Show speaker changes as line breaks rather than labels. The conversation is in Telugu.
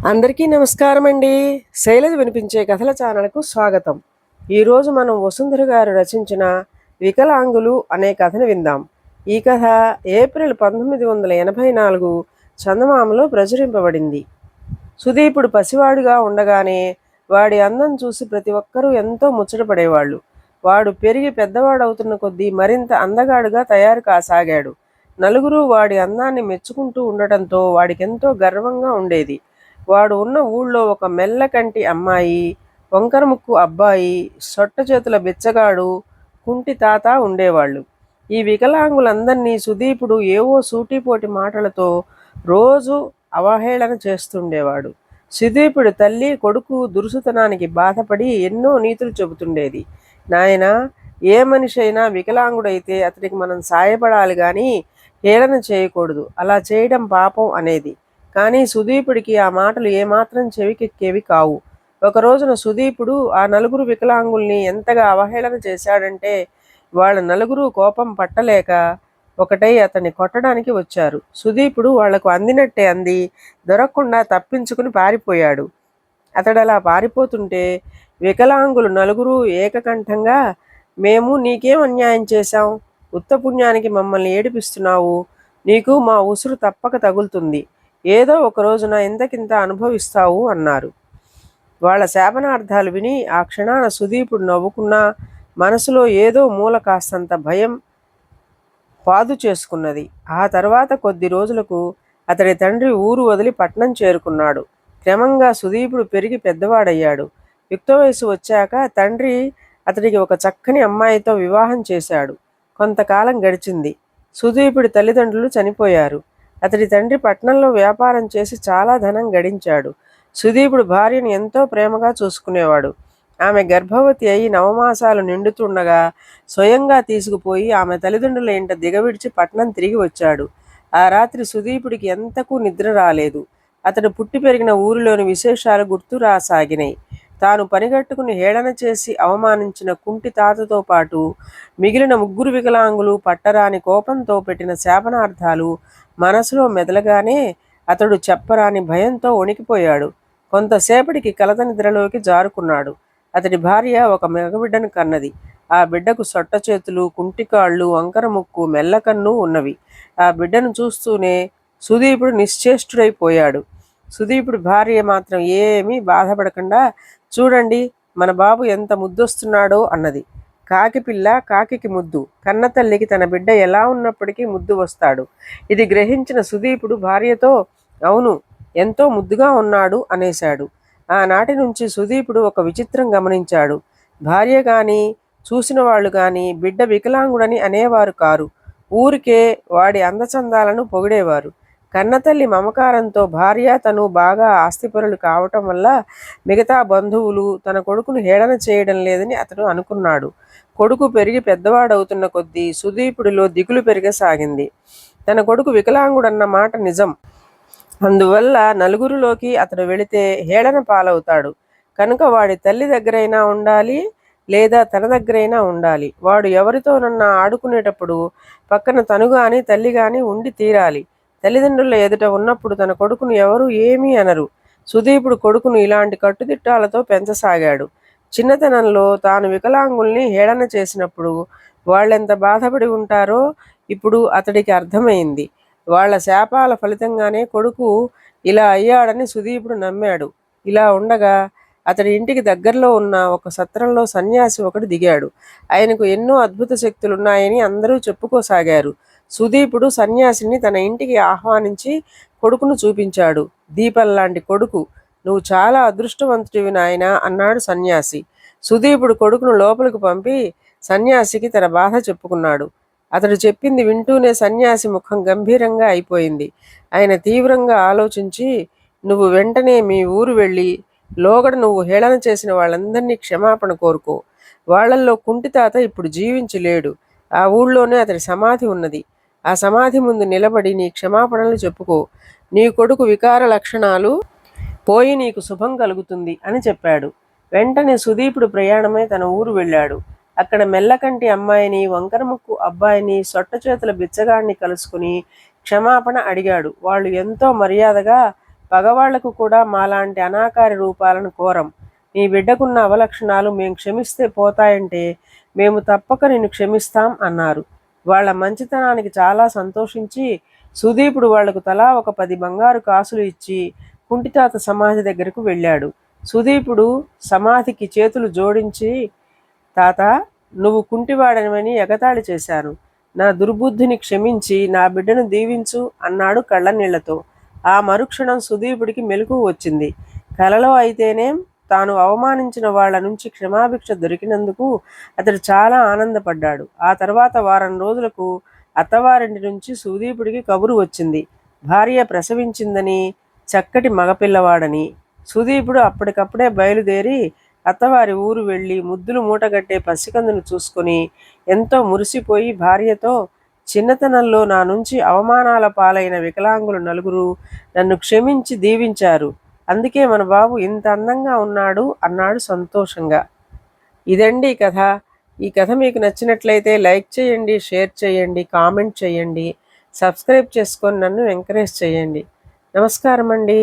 అందరికీ నమస్కారం అండి. శైలజ వినిపించే కథల ఛానల్కు స్వాగతం. ఈరోజు మనం వసుంధర గారు రచించిన వికలాంగులు అనే కథను విందాం. ఈ కథ ఏప్రిల్ 1984 చందమామలో ప్రచురింపబడింది. సుదీపుడు పసివాడుగా ఉండగానే వాడి అందం చూసి ప్రతి ఒక్కరూ ఎంతో ముచ్చటపడేవాళ్ళు. వాడు పెరిగి పెద్దవాడవుతున్న కొద్దీ మరింత అందగాడుగా తయారు కాసాగాడు. నలుగురు వాడి అందాన్ని మెచ్చుకుంటూ ఉండటంతో వాడికెంతో గర్వంగా ఉండేది. వాడు ఉన్న ఊళ్ళో ఒక మెల్లకంటి అమ్మాయి, వంకర ముక్కు అబ్బాయి, సొట్ట చేతుల బిచ్చగాడు, కుంటి తాత ఉండేవాళ్ళు. ఈ వికలాంగులందరినీ సుదీపుడు ఏవో సూటిపోటి మాటలతో రోజు అవహేళన చేస్తుండేవాడు. సుదీపుడి తల్లి కొడుకు దురుసుతనానికి బాధపడి ఎన్నో నీతులు చెబుతుండేది. నాయనా, ఏ మనిషి అయినా వికలాంగుడైతే అతడికి మనం సాయపడాలి కానీ హేళన చేయకూడదు, అలా చేయడం పాపం అనేది. కానీ సుదీపుడికి ఆ మాటలు ఏమాత్రం చెవికెక్కేవి కావు. ఒక రోజున సుదీపుడు ఆ నలుగురు వికలాంగుల్ని ఎంతగా అవహేళన చేశాడంటే వాళ్ళ నలుగురు కోపం పట్టలేక ఒకటై అతన్ని కొట్టడానికి వచ్చారు. సుదీపుడు వాళ్లకు అందినట్టే అంది దొరకకుండా తప్పించుకుని పారిపోయాడు. అతడలా పారిపోతుంటే వికలాంగులు నలుగురు ఏకకంఠంగా, మేము నీకేం అన్యాయం చేశాం? ఉత్తపుణ్యానికి మమ్మల్ని ఏడిపిస్తున్నావు. నీకు మా ఉసురు తప్పక తగులుతుంది. ఏదో ఒక రోజున ఇంతకింత అనుభవిస్తావు అన్నారు. వాళ్ళ శాపనార్థాలు విని ఆ క్షణాన సుదీపుడు నవ్వుకున్నా మనసులో ఏదో మూల కాస్తంత భయం పాదు చేసుకున్నది. ఆ తర్వాత కొద్ది రోజులకు అతడి తండ్రి ఊరు వదిలి పట్నం చేరుకున్నాడు. క్రమంగా సుదీపుడు పెరిగి పెద్దవాడయ్యాడు. యుక్త వయసు వచ్చాక తండ్రి అతడికి ఒక చక్కని అమ్మాయితో వివాహం చేశాడు. కొంతకాలం గడిచింది. సుదీపుడి తల్లిదండ్రులు చనిపోయారు. అతడి తండ్రి పట్నంలో వ్యాపారం చేసి చాలా ధనం గడించాడు. సుదీపుడు భార్యను ఎంతో ప్రేమగా చూసుకునేవాడు. ఆమె గర్భవతి అయి 9 మాసాలు నిండుతుండగా స్వయంగా తీసుకుపోయి ఆమె తల్లిదండ్రుల ఇంట దిగవిడిచి పట్నం తిరిగి వచ్చాడు. ఆ రాత్రి సుదీపుడికి ఎంతకు నిద్ర రాలేదు. అతడు పుట్టి పెరిగిన ఊరిలోని విశేషాలు గుర్తు రాసాగినాయి. తాను పనిగట్టుకుని హేళన చేసి అవమానించిన కుంటి తాతతో పాటు మిగిలిన ముగ్గురు వికలాంగులు పట్టరాని కోపంతో పెట్టిన శాపనార్థాలు మనసులో మెదలగానే అతడు చెప్పరాని భయంతో వణికిపోయాడు. కొంతసేపటికి కలత నిద్రలోకి జారుకున్నాడు. అతడి భార్య ఒక మగబిడ్డను కన్నది. ఆ బిడ్డకు సొట్ట చేతులు, కుంటికాళ్ళు, వంకర ముక్కు, మెల్లకన్ను ఉన్నవి. ఆ బిడ్డను చూస్తూనే సుదీపుడు నిశ్చేష్టుడైపోయాడు. సుదీపుడు భార్య మాత్రం ఏమీ బాధపడకుండా, చూడండి మన బాబు ఎంత ముద్దొస్తున్నాడో అన్నది. కాకి పిల్ల కాకికి ముద్దు, కన్నతల్లికి తన బిడ్డ ఎలా ఉన్నప్పటికీ ముద్దు వస్తాడు. ఇది గ్రహించిన సుదీపుడు భార్యతో, అవును, ఎంతో ముద్దుగా ఉన్నాడు అనేశాడు. ఆనాటి నుంచి సుదీపుడు ఒక విచిత్రం గమనించాడు. భార్య కానీ చూసిన వాళ్ళు కానీ బిడ్డ వికలాంగుడని అనేవారు కారు. ఊరికే వాడి అందచందాలను పొగిడేవారు. కన్నతల్లి మమకారంతో భార్య తను బాగా ఆస్తిపరులు కావటం వల్ల మిగతా బంధువులు తన కొడుకును హేళన చేయడం లేదని అతడు అనుకున్నాడు. కొడుకు పెరిగి పెద్దవాడవుతున్న కొద్దీ సుదీపుడిలో దిగులు పెరగసాగింది. తన కొడుకు వికలాంగుడన్న మాట నిజం. అందువల్ల నలుగురిలోకి అతడు వెళితే హేళన పాలవుతాడు. కనుక వాడి తల్లి దగ్గరైనా ఉండాలి, లేదా తన దగ్గరైనా ఉండాలి. వాడు ఎవరితోనన్నా ఆడుకునేటప్పుడు పక్కన తను గాని తల్లి గాని ఉండి తీరాలి. తల్లిదండ్రుల ఎదుట ఉన్నప్పుడు తన కొడుకును ఎవరూ ఏమీ అనరు. సుదీపుడు కొడుకును ఇలాంటి కట్టుదిట్టాలతో పెంచసాగాడు. చిన్నతనంలో తాను వికలాంగుల్ని హేళన చేసినప్పుడు వాళ్ళెంత బాధపడి ఉంటారో ఇప్పుడు అతడికి అర్థమైంది. వాళ్ల శాపాల ఫలితంగానే కొడుకు ఇలా అయ్యాడని సుదీపుడు నమ్మాడు. ఇలా ఉండగా అతడి ఇంటికి దగ్గరలో ఉన్న ఒక సత్రంలో సన్యాసి ఒకడు దిగాడు. ఆయనకు ఎన్నో అద్భుత శక్తులున్నాయని అందరూ చెప్పుకోసాగారు. సుదీపుడు సన్యాసిని తన ఇంటికి ఆహ్వానించి కొడుకును చూపించాడు. దీపంలాంటి కొడుకు, నువ్వు చాలా అదృష్టవంతుడివి నాయనా అన్నాడు సన్యాసి. సుదీపుడు కొడుకును లోపలికి పంపి సన్యాసికి తన బాధ చెప్పుకున్నాడు. అతడు చెప్పింది వింటూనే సన్యాసి ముఖం గంభీరంగా అయిపోయింది. ఆయన తీవ్రంగా ఆలోచించి, నువ్వు వెంటనే మీ ఊరు వెళ్ళి లోగడ నువ్వు హేళన చేసిన వాళ్ళందరినీ క్షమాపణ కోరుకో. వాళ్లల్లో కుంటితాత ఇప్పుడు జీవించి లేడు. ఆ ఊళ్ళోనే అతడి సమాధి ఉన్నది. ఆ సమాధి ముందు నిలబడి నీ క్షమాపణలు చెప్పుకో. నీ కొడుకు వికార లక్షణాలు పోయి నీకు శుభం కలుగుతుంది అని చెప్పాడు. వెంటనే సుదీపుడు ప్రయాణమై తన ఊరు వెళ్ళాడు. అక్కడ మెల్లకంటి అమ్మాయిని, వంకర ముక్కు అబ్బాయిని, సొట్ట చేతుల బిచ్చగాడిని కలుసుకుని క్షమాపణ అడిగాడు. వాళ్ళు ఎంతో మర్యాదగా, పగవాళ్లకు కూడా మాలాంటి అనాకారి రూపాలను కోరం. నీ బిడ్డకున్న అవలక్షణాలు మేం క్షమిస్తే పోతాయంటే మేము తప్పక నిన్ను క్షమిస్తాం అన్నారు. వాళ్ళ మంచితనానికి చాలా సంతోషించి సుదీపుడు వాళ్లకు తలా ఒక 10 బంగారు కాసులు ఇచ్చి కుంటితాత సమాధి దగ్గరకు వెళ్ళాడు. సుదీపుడు సమాధికి చేతులు జోడించి, తాత, నువ్వు కుంటివాడనివని ఎగతాళి చేశాను. నా దుర్బుద్ధిని క్షమించి నా బిడ్డను దీవించు అన్నాడు కళ్ళనీళ్లతో. ఆ మరుక్షణం సుదీపుడికి మెలకువ వచ్చింది. కలలో అయితేనేం తాను అవమానించిన వాళ్ల నుంచి క్షమాభిక్ష దొరికినందుకు అతడు చాలా ఆనందపడ్డాడు. ఆ తర్వాత వారం రోజులకు అత్తవారింటి నుంచి సుదీపుడికి కబురు వచ్చింది. భార్య ప్రసవించిందని, చక్కటి మగపిల్లవాడని. సుదీపుడు అప్పటికప్పుడే బయలుదేరి అత్తవారి ఊరు వెళ్ళి ముద్దులు మూటగట్టే పసికందును చూసుకొని ఎంతో మురిసిపోయి భార్యతో, చిన్నతనంలో నా నుంచి అవమానాల పాలైన వికలాంగులు 4 నన్ను క్షమించి దీవించారు. అందుకే మన బాబు ఇంత అందంగా ఉన్నాడు అన్నాడు సంతోషంగా. ఇదండి కథ. ఈ కథ మీకు నచ్చినట్లయితే లైక్ చేయండి, షేర్ చేయండి, కామెంట్ చేయండి, సబ్స్క్రైబ్ చేసుకొని నన్ను ఎంకరేజ్ చేయండి. నమస్కారం అండి.